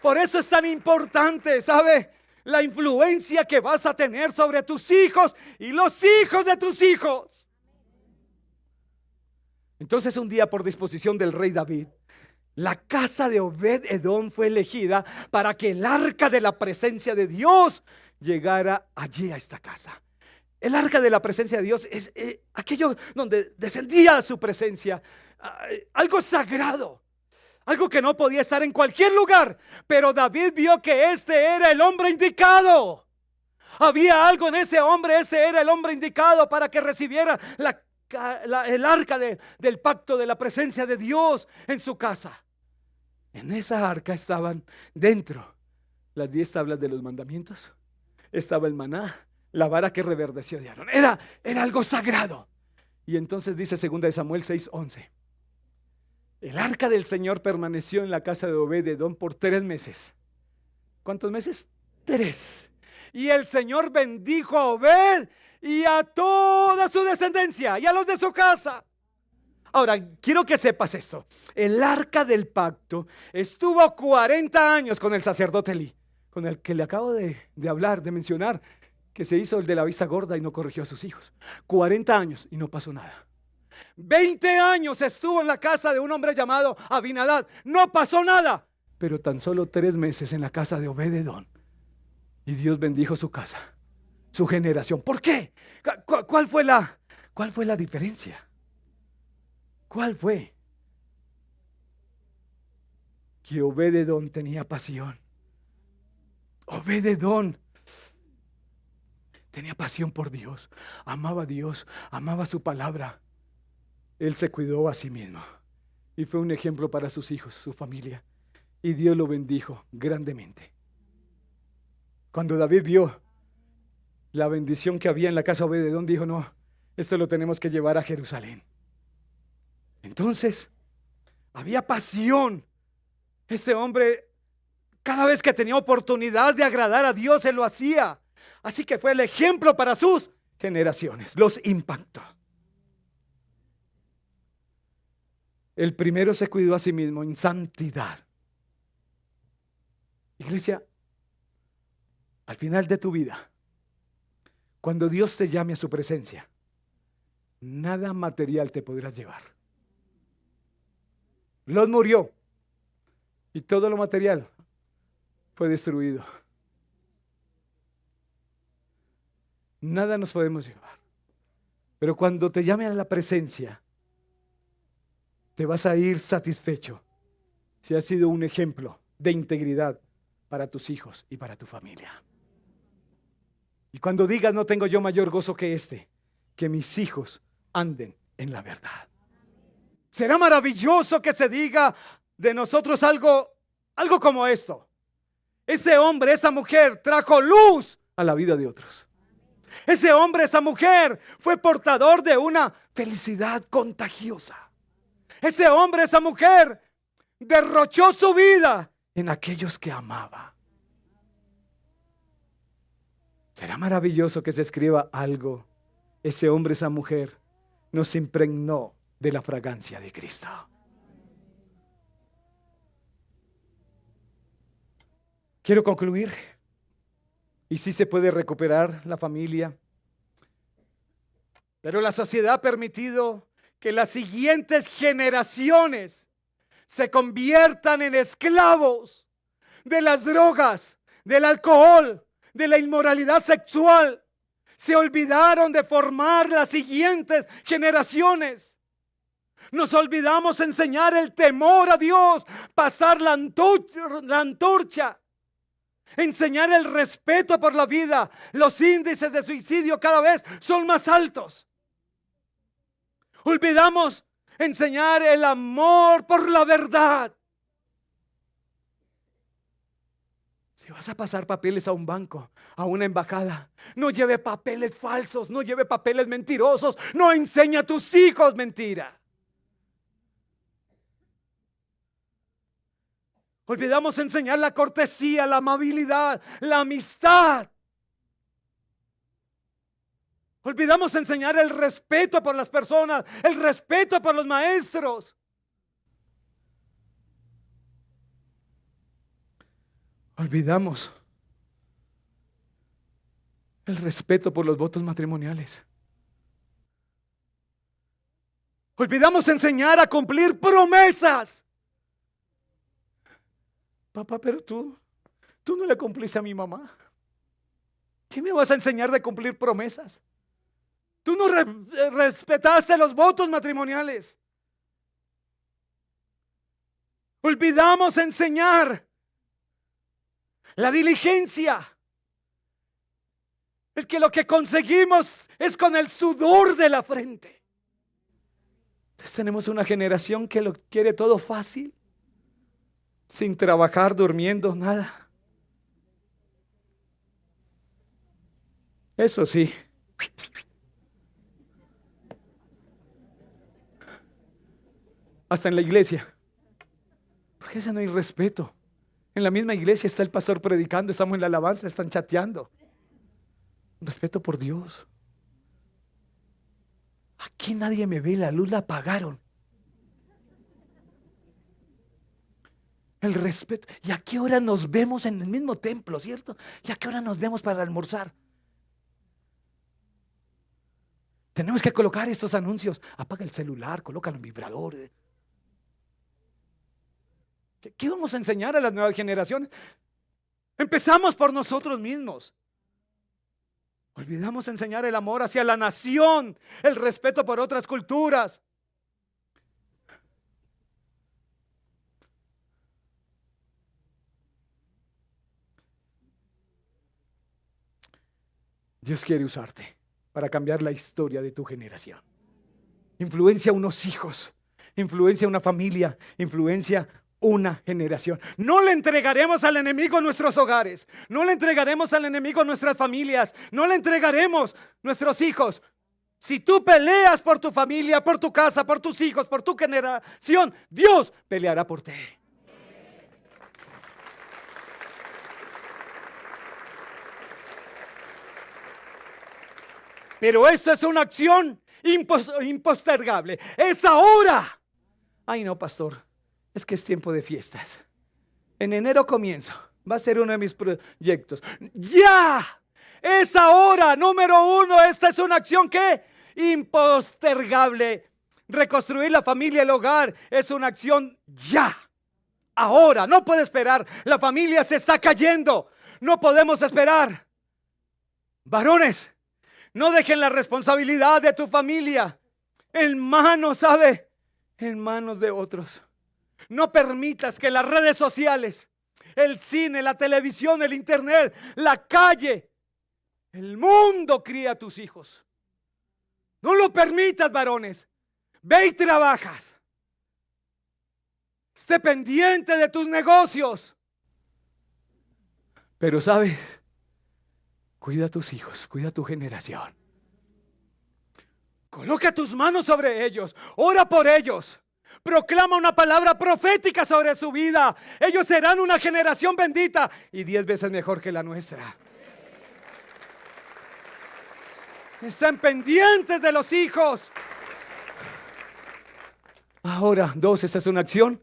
Por eso es tan importante, ¿sabe? La influencia que vas a tener sobre tus hijos y los hijos de tus hijos. Entonces un día, por disposición del rey David, la casa de Obed-Edom fue elegida para que el arca de la presencia de Dios llegara allí a esta casa. El arca de la presencia de Dios es aquello donde descendía su presencia, algo sagrado, algo que no podía estar en cualquier lugar. Pero David vio que este era el hombre indicado. Había algo en ese hombre, ese era el hombre indicado para que recibiera el arca del pacto de la presencia de Dios en su casa. En esa arca estaban dentro las 10 tablas de los mandamientos, estaba el maná, la vara que reverdeció de Aarón. Era algo sagrado. Y entonces dice 2 Samuel 6:11: el arca del Señor permaneció en la casa de Obed-Edom por 3 meses. ¿Cuántos meses? 3. Y el Señor bendijo a Obed y a toda su descendencia y a los de su casa. Ahora, quiero que sepas esto. El arca del pacto estuvo 40 años con el sacerdote Elí, con el que le acabo de hablar, de mencionar, que se hizo el de la vista gorda y no corrigió a sus hijos. 40 años y no pasó nada. 20 años estuvo en la casa de un hombre llamado Abinadab, no pasó nada. Pero tan solo 3 meses en la casa de Obed-Edom, y Dios bendijo su casa, su generación. ¿Por qué? ¿Cuál fue la diferencia? ¿Cuál fue? Que Obed-Edom tenía pasión. Obed-Edom tenía pasión por Dios, amaba a Dios, amaba su palabra. Él se cuidó a sí mismo y fue un ejemplo para sus hijos, su familia, y Dios lo bendijo grandemente. Cuando David vio la bendición que había en la casa de Obed-Edom, dijo: no, esto lo tenemos que llevar a Jerusalén. Entonces había pasión. Este hombre, cada vez que tenía oportunidad de agradar a Dios, él lo hacía. Así que fue el ejemplo para sus generaciones, los impactó. El primero se cuidó a sí mismo en santidad. Iglesia, al final de tu vida, cuando Dios te llame a su presencia, nada material te podrás llevar. Lot murió y todo lo material fue destruido. Nada nos podemos llevar. Pero cuando te llame a la presencia, te vas a ir satisfecho si has sido un ejemplo de integridad para tus hijos y para tu familia. Y cuando digas: no tengo yo mayor gozo que que mis hijos anden en la verdad. Será maravilloso que se diga de nosotros algo como esto: ese hombre, esa mujer trajo luz a la vida de otros. Ese hombre, esa mujer fue portador de una felicidad contagiosa. Ese hombre, esa mujer derrochó su vida en aquellos que amaba. Será maravilloso que se escriba algo: ese hombre, esa mujer nos impregnó de la fragancia de Cristo. Quiero concluir. Y sí se puede recuperar la familia, pero la sociedad ha permitido que las siguientes generaciones se conviertan en esclavos de las drogas, del alcohol, de la inmoralidad sexual. Se olvidaron de formar las siguientes generaciones. Nos olvidamos enseñar el temor a Dios, pasar la antorcha, enseñar el respeto por la vida. Los índices de suicidio cada vez son más altos. Olvidamos enseñar el amor por la verdad. Si vas a pasar papeles a un banco, a una embajada, no lleve papeles falsos, no lleve papeles mentirosos, no enseñe a tus hijos mentira. Olvidamos enseñar la cortesía, la amabilidad, la amistad. Olvidamos enseñar el respeto por las personas, el respeto por los maestros. Olvidamos el respeto por los votos matrimoniales. Olvidamos enseñar a cumplir promesas. Papá, pero tú no le cumpliste a mi mamá. ¿Qué me vas a enseñar de cumplir promesas? Tú no respetaste los votos matrimoniales. Olvidamos enseñar la diligencia. El que lo que conseguimos es con el sudor de la frente. Entonces tenemos una generación que lo quiere todo fácil, sin trabajar, durmiendo, nada. Eso sí. Hasta en la iglesia. Porque ese no hay respeto. En la misma iglesia está el pastor predicando, estamos en la alabanza, están chateando. Respeto por Dios. Aquí nadie me ve, la luz la apagaron. El respeto. ¿Y a qué hora nos vemos en el mismo templo, cierto? ¿Y a qué hora nos vemos para almorzar? Tenemos que colocar estos anuncios. Apaga el celular, colócalo en vibrador. ¿Qué vamos a enseñar a las nuevas generaciones? Empezamos por nosotros mismos. Olvidamos enseñar el amor hacia la nación, el respeto por otras culturas. Dios quiere usarte para cambiar la historia de tu generación. Influencia a unos hijos, influencia a una familia, influencia una generación. No le entregaremos al enemigo nuestros hogares, no le entregaremos al enemigo nuestras familias, no le entregaremos nuestros hijos. Si tú peleas por tu familia, por tu casa, por tus hijos, por tu generación, Dios peleará por ti. Pero esto es una acción impostergable. Es ahora. Ay, no, pastor, es que es tiempo de fiestas. En enero comienzo. Va a ser uno de mis proyectos. ¡Ya! Es ahora. Número uno, esta es una acción que impostergable. Reconstruir la familia, el hogar, es una acción ya. Ahora, no puede esperar. La familia se está cayendo. No podemos esperar. Varones, no dejen la responsabilidad de tu familia en manos, ¿sabe? En manos de otros. No permitas que las redes sociales, el cine, la televisión, el internet, la calle, el mundo críe a tus hijos. No lo permitas, varones. Ve y trabajas. Esté pendiente de tus negocios. Pero sabes, cuida a tus hijos, cuida a tu generación. Coloca tus manos sobre ellos, ora por ellos. Proclama una palabra profética sobre su vida. Ellos serán una generación bendita y 10 veces mejor que la nuestra. Estén pendientes de los hijos. Ahora, 2, esta es una acción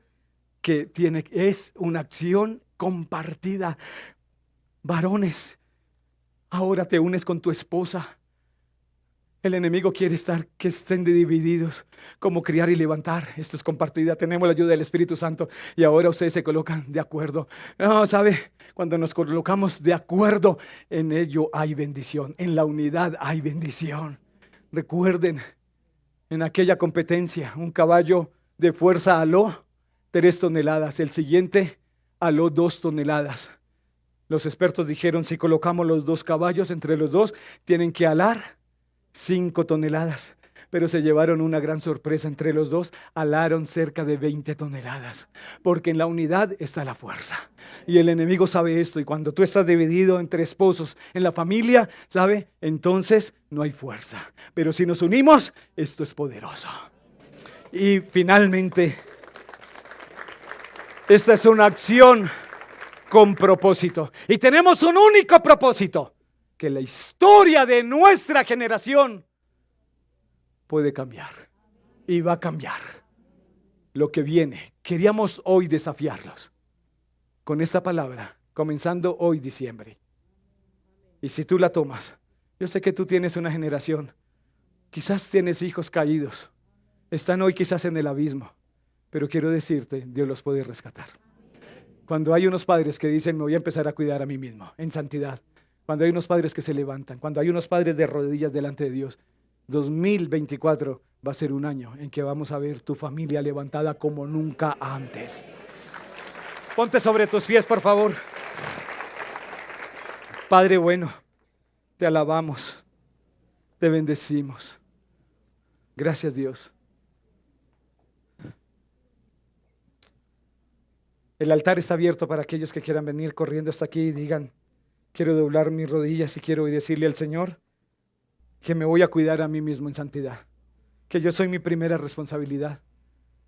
que es una acción compartida. Varones, ahora te unes con tu esposa. El enemigo quiere que estén divididos, como criar y levantar. Esto es compartida. Tenemos la ayuda del Espíritu Santo y ahora ustedes se colocan de acuerdo. No, ¿sabe? Cuando nos colocamos de acuerdo, en ello hay bendición. En la unidad hay bendición. Recuerden, en aquella competencia, un caballo de fuerza aló 3 toneladas. El siguiente aló 2 toneladas. Los expertos dijeron, si colocamos los 2 caballos, entre los dos tienen que alar 5 toneladas, pero se llevaron una gran sorpresa. Entre los dos alaron cerca de 20 toneladas, porque en la unidad está la fuerza. Y el enemigo sabe esto, y cuando tú estás dividido entre esposos en la familia, ¿sabe? Entonces no hay fuerza, pero si nos unimos, esto es poderoso. Y finalmente, esta es una acción con propósito, y tenemos un único propósito: que la historia de nuestra generación puede cambiar y va a cambiar. Lo que viene, queríamos hoy desafiarlos con esta palabra, comenzando hoy diciembre. Y si tú la tomas, yo sé que tú tienes una generación, quizás tienes hijos caídos, están hoy quizás en el abismo, pero quiero decirte, Dios los puede rescatar. Cuando hay unos padres que dicen, me voy a empezar a cuidar a mí mismo, en santidad. Cuando hay unos padres que se levantan, cuando hay unos padres de rodillas delante de Dios. 2024 va a ser un año en que vamos a ver tu familia levantada como nunca antes. Ponte sobre tus pies, por favor. Padre bueno, te alabamos, te bendecimos. Gracias, Dios. El altar está abierto para aquellos que quieran venir corriendo hasta aquí y digan, quiero doblar mis rodillas y quiero decirle al Señor que me voy a cuidar a mí mismo en santidad, que yo soy mi primera responsabilidad,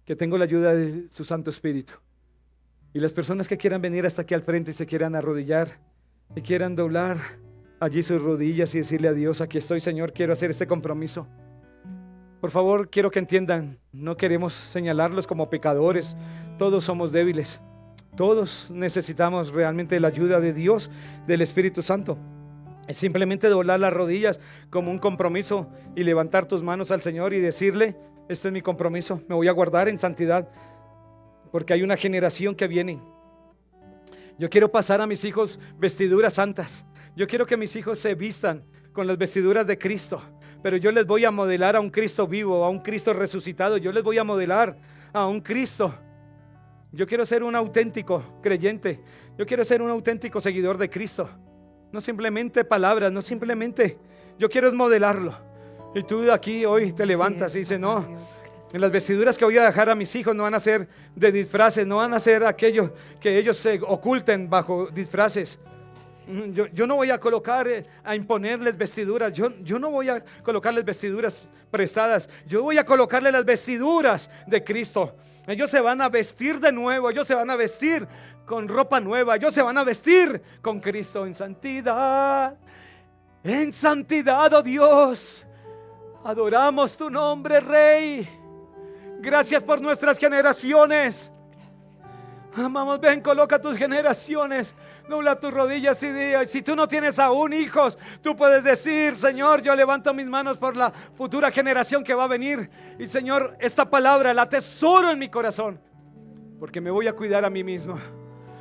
que tengo la ayuda de su Santo Espíritu. Y las personas que quieran venir hasta aquí al frente y se quieran arrodillar y quieran doblar allí sus rodillas y decirle a Dios, aquí estoy, Señor, quiero hacer este compromiso. Por favor, quiero que entiendan, no queremos señalarlos como pecadores, todos somos débiles. Todos necesitamos realmente la ayuda de Dios, del Espíritu Santo. Es simplemente doblar las rodillas como un compromiso y levantar tus manos al Señor y decirle, este es mi compromiso, me voy a guardar en santidad, porque hay una generación que viene. Yo quiero pasar a mis hijos vestiduras santas. Yo quiero que mis hijos se vistan con las vestiduras de Cristo, pero yo les voy a modelar a un Cristo vivo, a un Cristo resucitado. Yo les voy a modelar a un Cristo. Yo quiero ser un auténtico creyente. Yo quiero ser un auténtico seguidor de Cristo. No simplemente palabras, no simplemente. Yo quiero es modelarlo. Y tú aquí hoy te levantas y dices, no, en las vestiduras que voy a dejar a mis hijos no van a ser de disfraces, no van a ser aquello que ellos se oculten bajo disfraces. Yo no voy a colocar, a imponerles vestiduras. Yo no voy a colocarles vestiduras prestadas. Yo voy a colocarles las vestiduras de Cristo. Ellos se van a vestir de nuevo. Ellos se van a vestir con ropa nueva. Ellos se van a vestir con Cristo en santidad. En santidad, oh Dios. Adoramos tu nombre, Rey. Gracias por nuestras generaciones. Amamos, ven, coloca tus generaciones, dobla tus rodillas y di, si tú no tienes aún hijos, tú puedes decir, Señor, yo levanto mis manos por la futura generación que va a venir. Y Señor, esta palabra la atesoro en mi corazón, porque me voy a cuidar a mí mismo.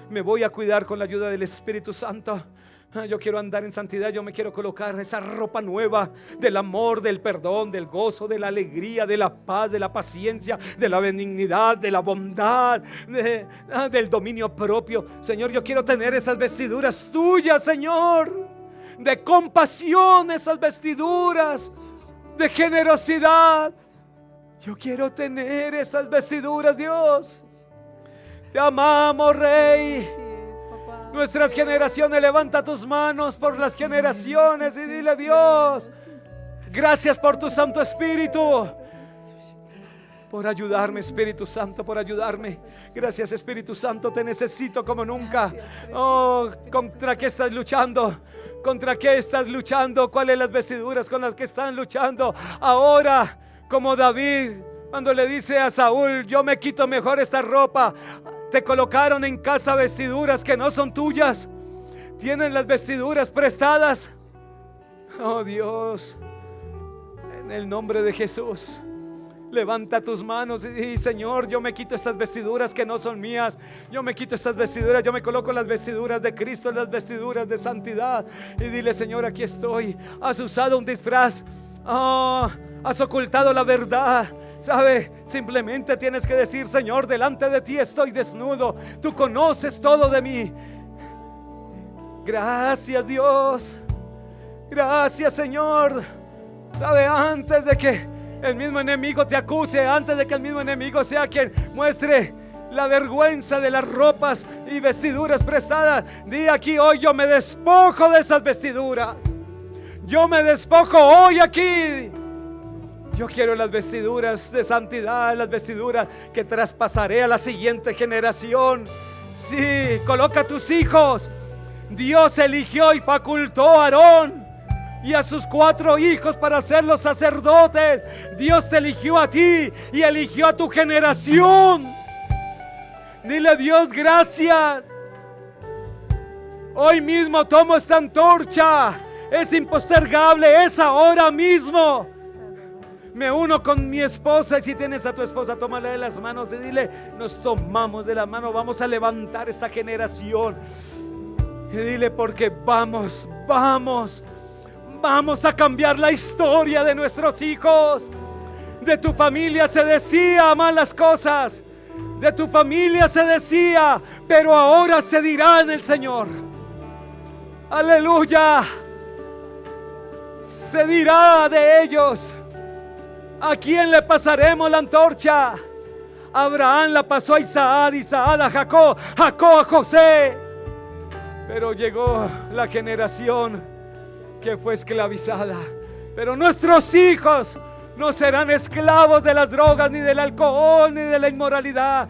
Me voy a cuidar con la ayuda del Espíritu Santo. Yo quiero andar en santidad, yo me quiero colocar esa ropa nueva del amor, del perdón, del gozo, de la alegría, de la paz, de la paciencia, de la benignidad, de la bondad, del dominio propio. Señor, yo quiero tener esas vestiduras tuyas, Señor, de compasión, esas vestiduras de generosidad. Yo quiero tener esas vestiduras, Dios. Te amamos, Rey. Nuestras generaciones, levanta tus manos por las generaciones y dile, Dios, gracias por tu Santo Espíritu, por ayudarme, Espíritu Santo, por ayudarme. Gracias, Espíritu Santo, te necesito como nunca. Oh, ¿contra qué estás luchando? ¿Contra qué estás luchando? ¿Cuáles las vestiduras con las que están luchando? Ahora, como David, cuando le dice a Saúl, yo me quito mejor esta ropa. Te colocaron en casa vestiduras que no son tuyas. Tienen las vestiduras prestadas. Oh Dios, en el nombre de Jesús, levanta tus manos y di, Señor, yo me quito estas vestiduras que no son mías. Yo me quito estas vestiduras, yo me coloco las vestiduras de Cristo, las vestiduras de santidad. Y dile, Señor, aquí estoy. Has usado un disfraz. Has ocultado la verdad. ¿Sabe? Simplemente tienes que decir, Señor, delante de ti estoy desnudo. Tú conoces todo de mí. Gracias, Dios. Gracias, Señor. ¿Sabe? Antes de que el mismo enemigo te acuse, antes de que el mismo enemigo sea quien muestre la vergüenza de las ropas y vestiduras prestadas, di aquí hoy, yo me despojo de esas vestiduras. Yo me despojo hoy aquí. Yo quiero las vestiduras de santidad, las vestiduras que traspasaré a la siguiente generación. Sí, coloca a tus hijos. Dios eligió y facultó a Aarón y a sus 4 hijos para ser los sacerdotes. Dios te eligió a ti y eligió a tu generación. Dile a Dios, gracias. Hoy mismo tomo esta antorcha. Es impostergable, es ahora mismo. Me uno con mi esposa, y si tienes a tu esposa, tómala de las manos y dile: nos tomamos de las manos, vamos a levantar esta generación. Y dile: porque vamos a cambiar la historia de nuestros hijos. De tu familia se decía malas cosas, de tu familia se decía, pero ahora se dirá en el Señor. Aleluya. Se dirá de ellos. ¿A quién le pasaremos la antorcha? Abraham la pasó a Isaac, Isaac a Jacob, Jacob a José. Pero llegó la generación que fue esclavizada. Pero nuestros hijos no serán esclavos de las drogas, ni del alcohol, ni de la inmoralidad.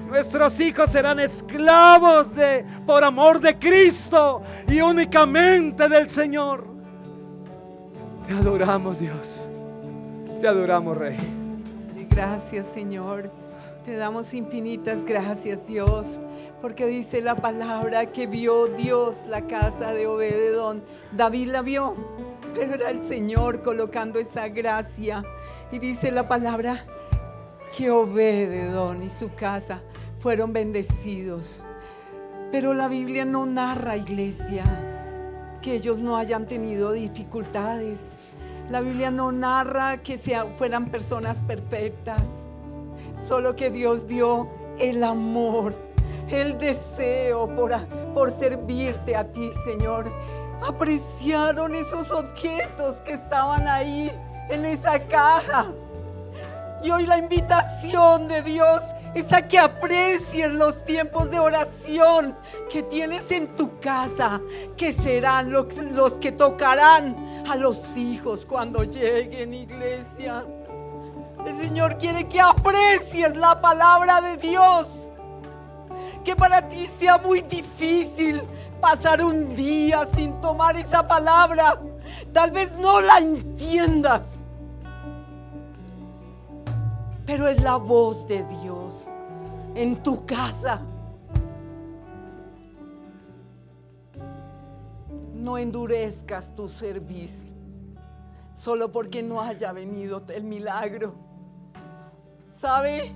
Nuestros hijos serán esclavos por amor de Cristo y únicamente del Señor. Te adoramos, Dios. Te adoramos, Rey. Gracias, Señor. Te damos infinitas gracias, Dios, porque dice la palabra que vio Dios la casa de Obed-edom. David la vio, pero era el Señor colocando esa gracia. Y dice la palabra que Obed-edom y su casa fueron bendecidos. Pero la Biblia no narra, iglesia, que ellos no hayan tenido dificultades. La Biblia no narra que fueran personas perfectas. Solo que Dios vio el amor, el deseo por servirte a ti, Señor. Apreciaron esos objetos que estaban ahí en esa caja. Y hoy la invitación de Dios es a que aprecies los tiempos de oración que tienes en tu casa, que serán los que tocarán a los hijos cuando lleguen, iglesia. El Señor quiere que aprecies la palabra de Dios. Que para ti sea muy difícil pasar un día sin tomar esa palabra. Tal vez no la entiendas, pero es la voz de Dios en tu casa. No endurezcas tu cerviz solo porque no haya venido el milagro. ¿Sabe?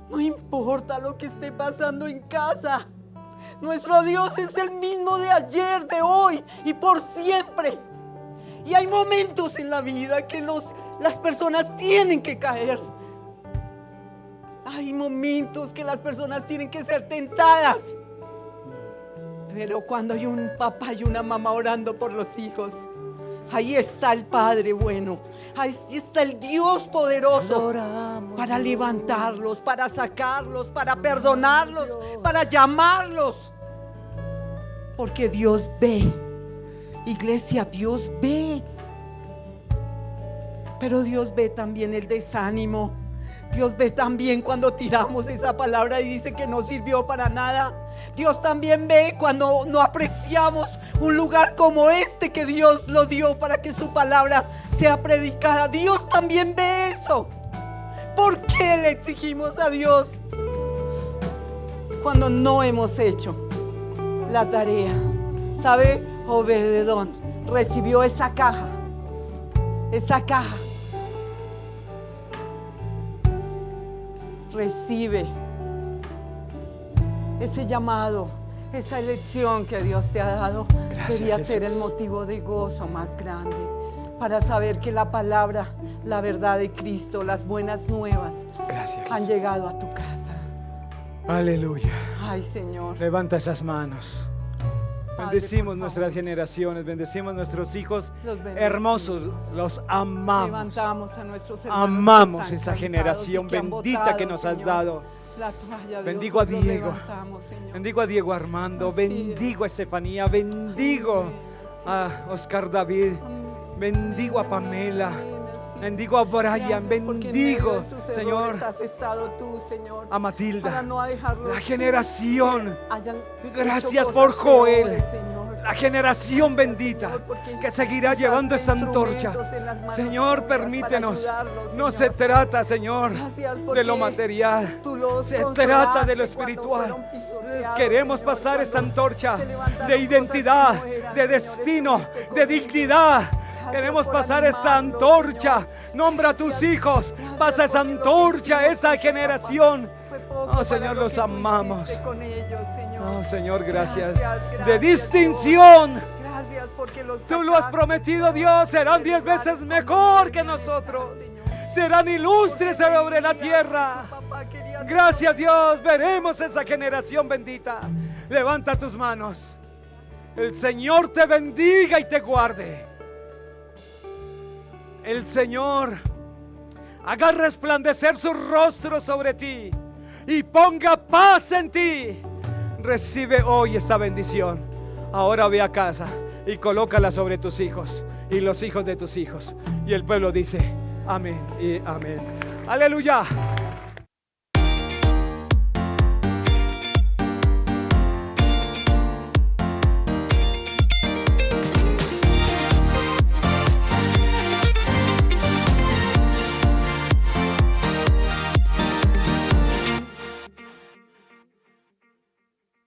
No importa lo que esté pasando en casa. Nuestro Dios es el mismo de ayer, de hoy y por siempre. Y hay momentos en la vida que las personas tienen que caer. Hay momentos que las personas tienen que ser tentadas. Pero cuando hay un papá y una mamá orando por los hijos, ahí está el Padre bueno. Ahí está el Dios poderoso para levantarlos, para sacarlos, para perdonarlos, para llamarlos. Porque Dios ve. Iglesia, Dios ve. Pero Dios ve también el desánimo. Dios ve también cuando tiramos esa palabra y dice que no sirvió para nada. Dios también ve cuando no apreciamos un lugar como este que Dios lo dio para que su palabra sea predicada. Dios también ve eso. ¿Por qué le exigimos a Dios cuando no hemos hecho la tarea? ¿Sabe? Obed-edom recibió esa caja. Esa caja. Recibe ese llamado, esa elección que Dios te ha dado. Gracias, debería Jesús. ser el motivo de gozo más grande para saber que la palabra, la verdad de Cristo, las buenas nuevas Gracias, han Jesús. llegado a tu casa. Aleluya. Ay, Señor. Levanta esas manos. Padre, Bendecimos por nuestras favor. generaciones, bendecimos nuestros hijos Los bendecimos. hermosos, los amamos. Levantamos a nuestros hermanos Amamos que están esa cansados generación y que han bendita botado, que nos has Señor, dado. la toalla, Dios. Bendigo a Hoy los Diego. levantamos, Señor. Bendigo a Diego Armando, Así bendigo a es. Estefanía, bendigo Amén, así a Oscar David, Amén. bendigo a Pamela, Amén, así. bendigo a Brian, Gracias, porque en bendigo, medio de sus Señor, errores has estado tú, Señor, a para Matilda, no dejarlos la generación, hayan gracias hecho por cosas Joel, peores, Señor. la generación Gracias, bendita Señor, porque que seguirá usaste llevando esta antorcha. instrumentos en las manos Señor, tuyas permítenos. para ayudarlos, No Señor. se trata, Señor, Gracias de porque lo material. tú los Se consolaste trata de lo cuando espiritual. fueron pisoteados, Queremos Señor, pasar esta cuando antorcha se levantaron de cosas identidad, que no eran, de Señor, destino, estuviste con de ellos. dignidad. Queremos por pasar esta animarlos, antorcha. Señor. Nombra a tus Gracias. hijos. Gracias Pasa esa porque lo que antorcha a hicimos esa con generación. papá fue poco Oh, para Señor, lo los que tú amamos. hiciste con ellos, Señor. Oh, Señor, gracias. Gracias, De Dios. distinción. Gracias porque los Tú lo has sacaste, prometido, Señor, Dios. Serán de 10 lugares veces donde mejor no que debían nosotros. estar, Señor. Serán ilustres Porque sobre la veías tierra. que tu papá quería hacer Gracias, Dios. Veremos esa generación bendita. Levanta tus manos. El Señor te bendiga y te guarde. El Señor haga resplandecer su rostro sobre ti y ponga paz en ti. Recibe hoy esta bendición. Ahora ve a casa y colócala sobre tus hijos y los hijos de tus hijos. Y el pueblo dice amén y amén. Aleluya.